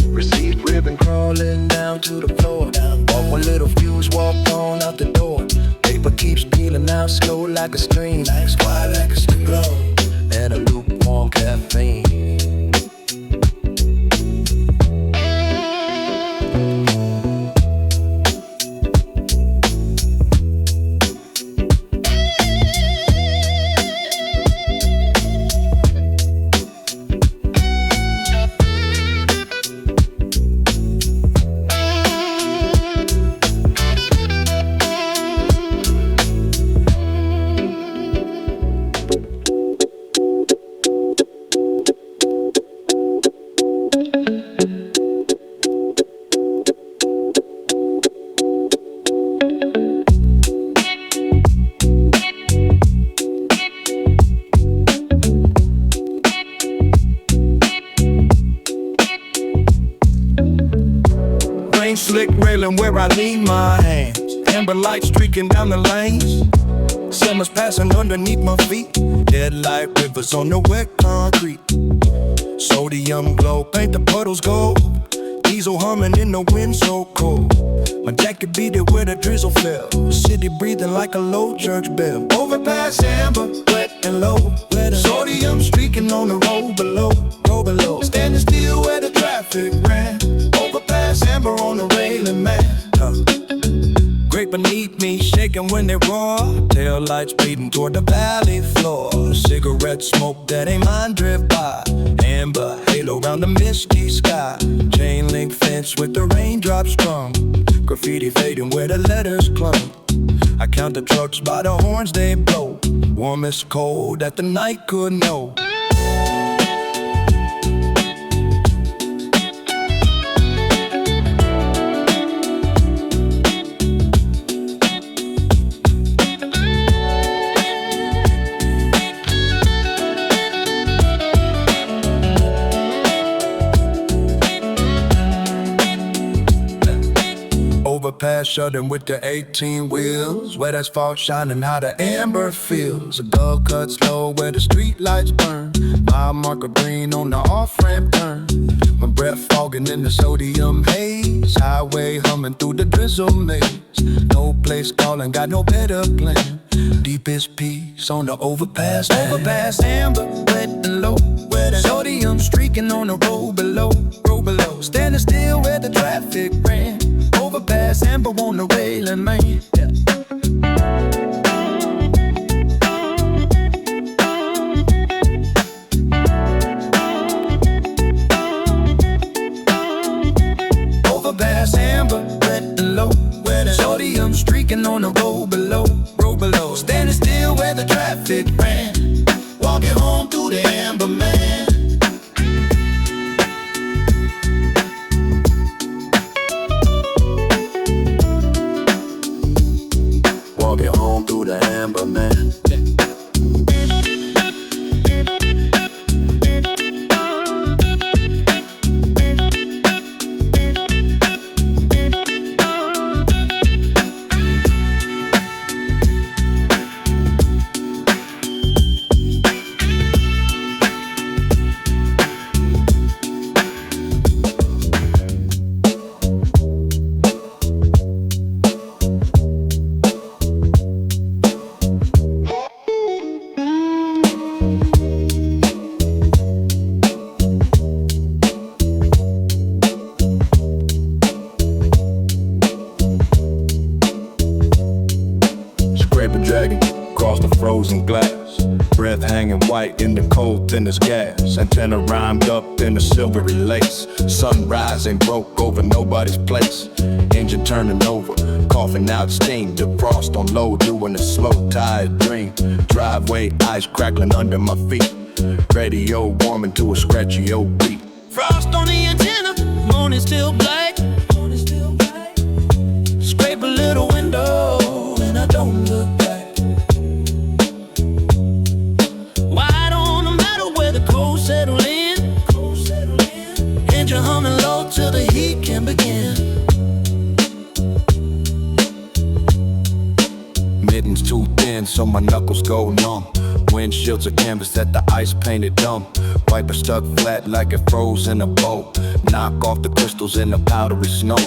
Receipt ribbon crawling down to the floor. Bought one little fuse, walked on out the door. Paper keeps peeling out slow like a stream. Nice fire like a stick glow and a lukewarm caffeine. Slick railing where I lean my hands. Amber lights streaking down the lanes. Summer's passing underneath my feet. Headlight rivers on the wet concrete. Sodium glow, paint the puddles gold. Diesel humming in the wind so cold. My jacket beat it where the drizzle fell. City breathing like a low church bell. Overpass Amber, wet and low. Sodium streaking on the road below. Standing still where the traffic ran. Overpass Amber on the railing, man. Great beneath me, shaking when they roar. Tail lights beating toward the valley floor. Cigarette smoke that ain't mine drift by. Amber halo around the misty sky. Chain link fence with the raindrops strung. Graffiti fading where the letters clung. I count the trucks by the horns they blow. Warmest cold that the night could know. Overpass shutting with the 18 wheels. Where that spark shining, how the amber feels. A dove cut slow where the street lights burn. Mile marker green on the off-ramp turn. My breath fogging in the sodium haze. Highway humming through the drizzle maze. No place calling, got no better plan. Deepest peace on the overpass. Overpass Amber, wet and low. Where the sodium streaking on the road below. Standing still where the traffic ran. Overpass Amber on the railing, man. Yeah. Overpass Amber, wet and low. Where the sodium streaking on the road below. Standing still where the traffic ran. Walking home through the Amber, man. Walking home through the Amber, man. Across the frozen glass, breath hanging white in the cold thin as gas. Antenna rhymed up in the silvery lace. Sunrise ain't broke over nobody's place. Engine turning over, coughing out steam. Defrost on low, doing a slow tide dream. Driveway ice crackling under my feet. Radio warming to a scratchy old beat. Frost on the antenna, morning still black. Scrape a little window and I don't look back. Wide on the metal where the cold settle in. Engine humming low till the heat can begin. Mittens too thin so my knuckles go numb. Windshields are canvas that the ice painted dumb. Wiper stuck flat like it froze in a bowl. Knock off the crystals in the powdery snow.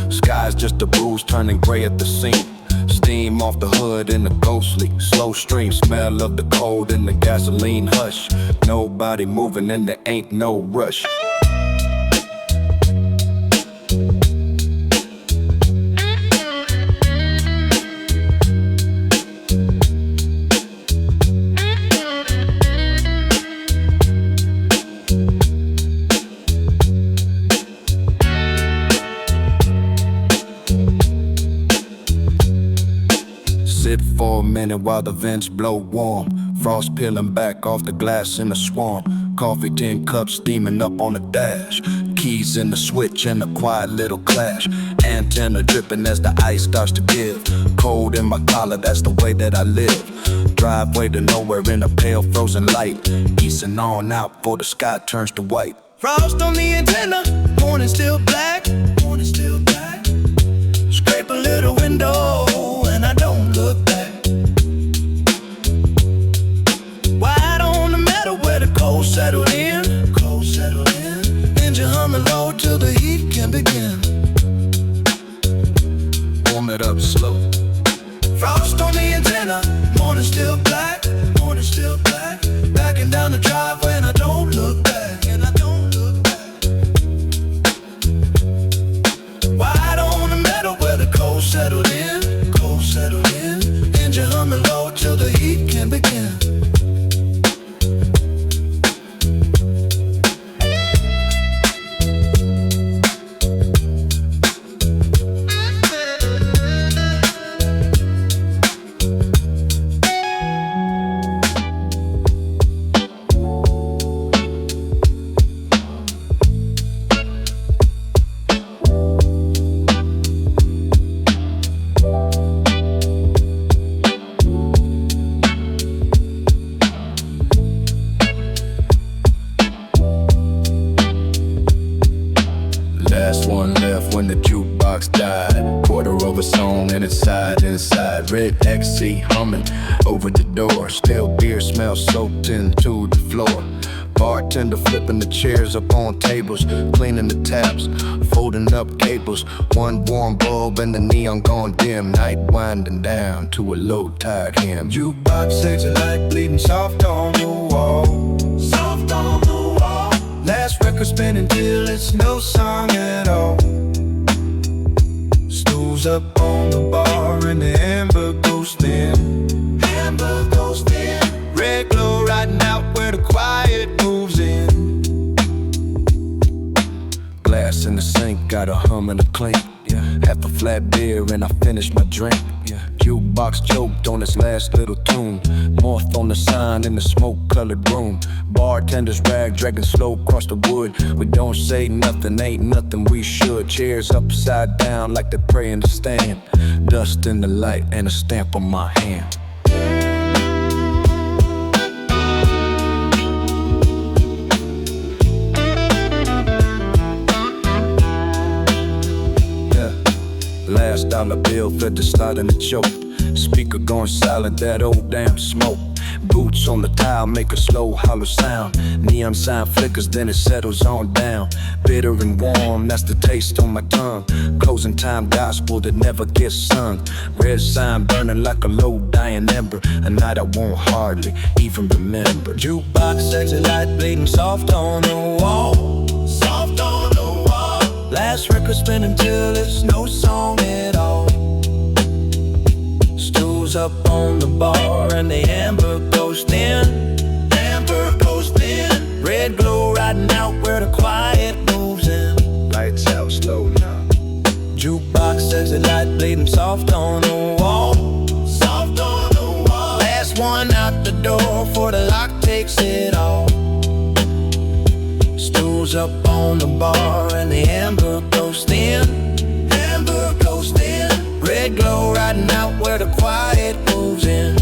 Sky's just a bruise turning gray at the seam. Steam off the hood in the ghostly slow stream. Smell of the cold in the gasoline hush. Nobody moving and there ain't no rush. Sit for a minute while the vents blow warm. Frost peeling back off the glass in the swarm. Coffee tin cups steaming up on the dash. Keys in the switch and a quiet little clash. Antenna dripping as the ice starts to give. Cold in my collar, that's the way that I live. Driveway to nowhere in a pale frozen light. Easing on out before the sky turns to white. Frost on the antenna, morning still black. the window and I don't look back. Wide on the metal where the cold settled in. Engine humming low till the heat can begin. Warm it up slow. Frost on the antenna, morning still black. Backing down the driveway and I don't look back. Wide on the metal where the cold settled in. Engine humming low till the heat can begin. Last one left when the jukebox died. Quarter of a song and it's side inside. Red XC humming over the door. Still beer smell soaked into the floor. Bartender flipping the chairs up on tables, cleaning the taps, folding up cables. One warm bulb and the neon gone dim. Night winding down to a low tide hymn. Jukebox sexy like bleeding soft on the wall. Last record spinning till it's no song at all. Stools up on the bar and the amber goes thin. Red glow riding out where the quiet moves in. Glass in the sink, got a hum and a clink. Half a flat beer and I finished my drink. Jukebox choked on its last little tune. Moth on the sign in the smoke-colored room. Bartender's rag dragging slow across the wood. We don't say nothing, ain't nothing we should. Chairs upside down like they pray in the stand. Dust in the light and a stamp on my hand. Last dollar bill fed the slide and the choke. Speaker going silent, that old damn smoke. Boots on the tile make a slow hollow sound. Neon sign flickers, then it settles on down. Bitter and warm, that's the taste on my tongue. Closing time gospel that never gets sung. Red sign burning like a low dying ember. A night I won't hardly even remember. Jukebox sexy light bleeding soft on the wall. Last record spinning till it's no song at all. Stools up on the bar and the amber goes thin. Red glow riding out where the quiet moves in. Lights out slow now. Jukebox sexy light bleeding soft on the wall. Last one out the door for the lock takes it all. Stools up on the bar and the amber goes thin. Red glow riding out where the quiet moves in.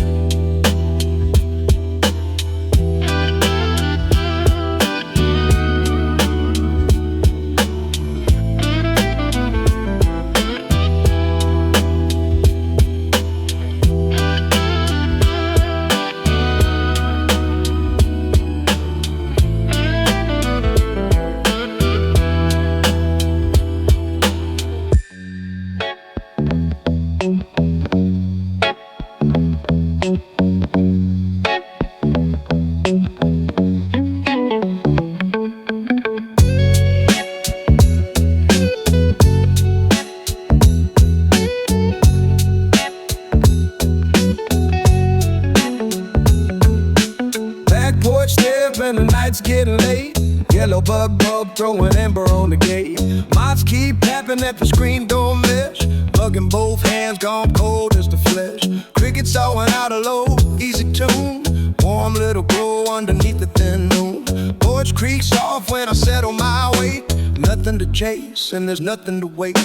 And the night's getting late. Yellow bug bulb throwing ember on the gate. Moths keep tapping at the screen door mesh. Plugging both hands gone cold as the flesh. Crickets sawing out a low, easy tune. Warm little glow underneath the thin moon. Porch creaks off when I settle my weight. Nothing to chase and there's nothing to wait.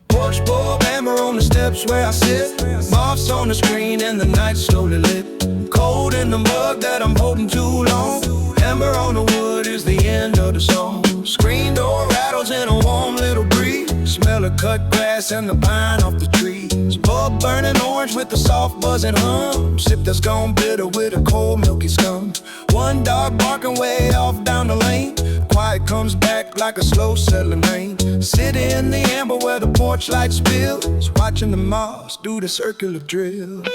Porch bulb amber on the steps where I sit. Moths on the screen and the night slowly lit. Cold in the mug that I'm holding too long. Amber on the wood is the end of the song. Screen door rattles in a warm little breeze. Smell smell of cut grass and the pine off the trees. Bulb burning orange with the soft buzzing hum. Sip that's gone bitter with a cold milky scum. One dog barking way off down the lane. Quiet comes back like a slow settling rain. Sitting in the amber where the porch light spills, watching the moths do the circular drills.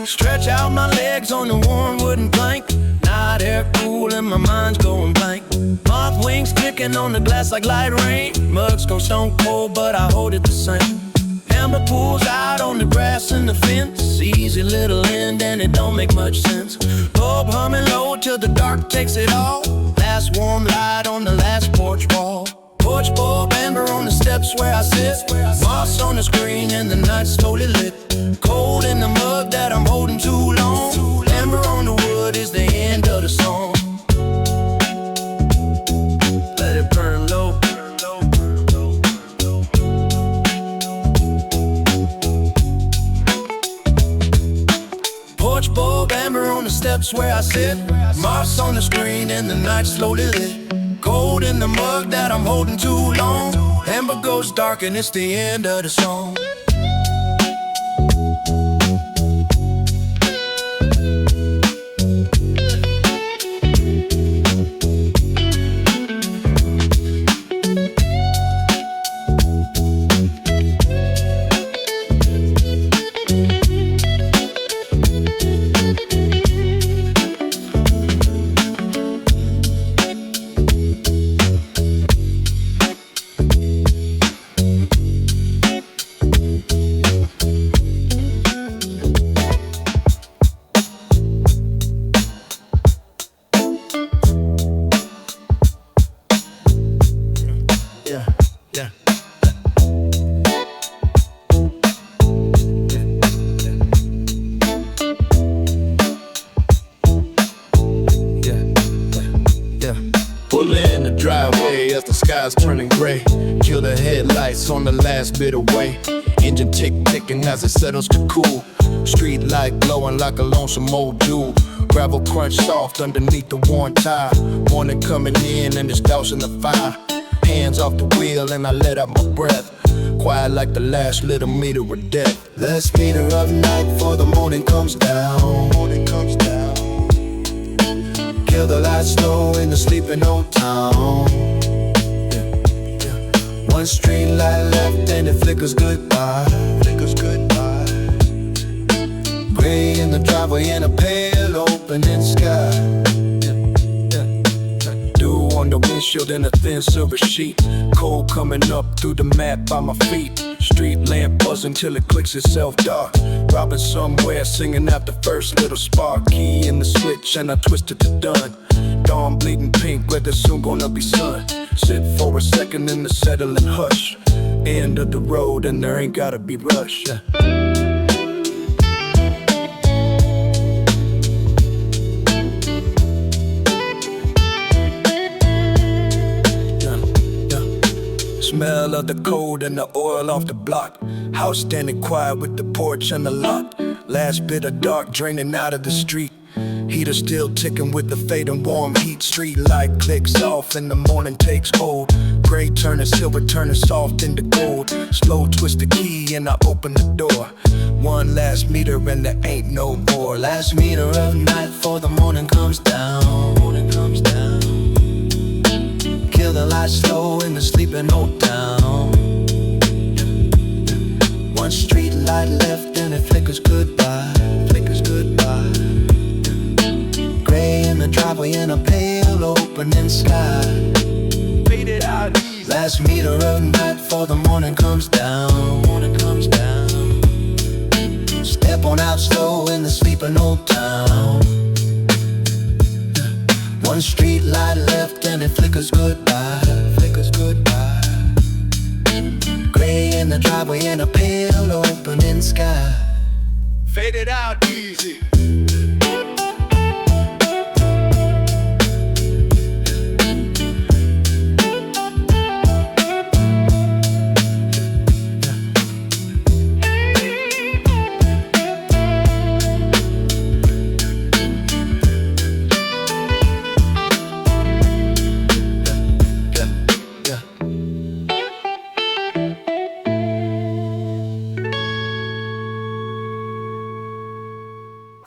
Stretch out my legs on the warm wooden plank. Night air cool and my mind's going blank. Moth wings kicking on the glass like light rain. Mug's gone stone cold but I hold it the same. Amber pools out on the grass and the fence. Easy little end and it don't make much sense. Bulb humming low till the dark takes it all. Last warm light on the last porch wall. Porch bulb amber on the steps where I sit. Moss on the screen and the night slowly lit. Cold in the mug that I'm holding too long. Amber on the wood is the end of the song. Let it burn low. Porch bulb amber on the steps where I sit. Moss on the screen and the night slowly lit. Cold in the mug that I'm holding too long. Amber goes dark and it's the end of the song. Turning gray, kill the headlights on the last bit away. Engine ticking as it settles to cool. Street light glowing like a lonesome old jewel. Gravel crunch soft underneath the worn tire. Morning coming in and it's dousing the fire. Hands off the wheel and I let out my breath. Quiet like the last little meter of death. Last meter of night before the morning comes down. Kill the lights slow in the sleeping old town. One street light left and it flickers goodbye. Gray in the driveway and a pale opening sky. Dew on the windshield and a thin silver sheet. Cold coming up through the mat by my feet. Street lamp buzzing till it clicks itself dark. Robbing somewhere singing out the first little spark. Key in the switch and I twist it to done. Dawn bleeding pink where there's soon gonna be sun. Sit for a second in the settling hush. End of the road and there ain't gotta be rush. Smell of the cold and the oil off the block. House standing quiet with the porch and the lot. Last bit of dark draining out of the street. Heater still ticking with the fading warm heat. Street light clicks off and the morning takes hold. Gray turning silver, turning soft into gold. Slow twist the key and I open the door. One last meter and there ain't no more. Last meter of night before the morning comes down. Kill the lights slow in the sleeping old town. One street light left and it flickers goodbye. Gray in the driveway and a pale opening sky. Faded out easy. Last meter of night before the morning comes down. Step on out slow in the sleeping old town. One street light left and it flickers goodbye. Gray in the driveway and a pale opening sky. Faded out easy.